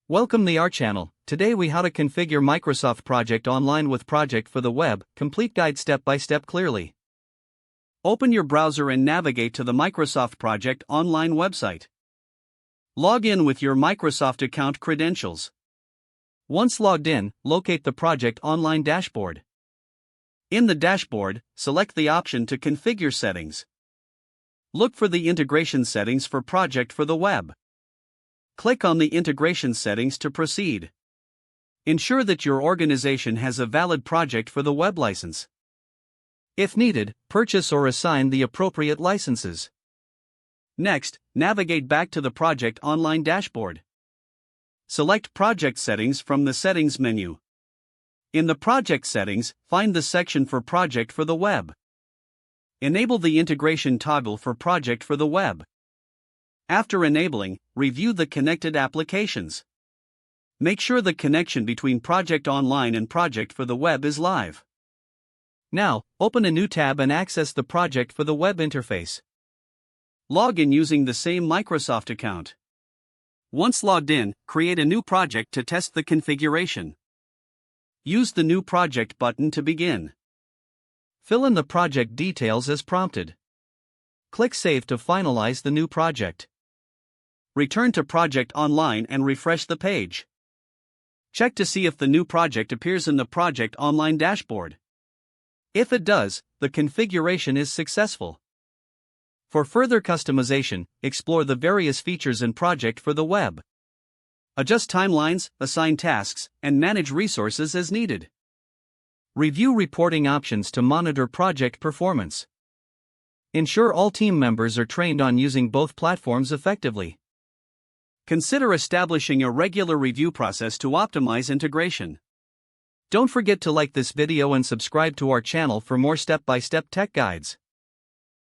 Welcome to our channel. Today we how to configure Microsoft Project Online with Project for the Web, complete guide step by step clearly. Open your browser and navigate to the Microsoft Project Online website. Log in with your Microsoft account credentials. Once logged in, locate the Project Online dashboard. In the dashboard, select the option to configure settings. Look for the integration settings for Project for the Web. Click on the integration settings to proceed. Ensure that your organization has a valid Project for the Web license. If needed, purchase or assign the appropriate licenses. Next, navigate back to the Project Online dashboard. Select Project Settings from the Settings menu. In the Project Settings, find the section for Project for the Web. Enable the integration toggle for Project for the Web. After enabling, review the connected applications. Make sure the connection between Project Online and Project for the Web is live. Now, open a new tab and access the Project for the Web interface. Log in using the same Microsoft account. Once logged in, create a new project to test the configuration. Use the New Project button to begin. Fill in the project details as prompted. Click Save to finalize the new project. Return to Project Online and refresh the page. Check to see if the new project appears in the Project Online dashboard. If it does, the configuration is successful. For further customization, explore the various features in Project for the Web. Adjust timelines, assign tasks, and manage resources as needed. Review reporting options to monitor project performance. Ensure all team members are trained on using both platforms effectively. Consider establishing a regular review process to optimize integration. Don't forget to like this video and subscribe to our channel for more step-by-step tech guides.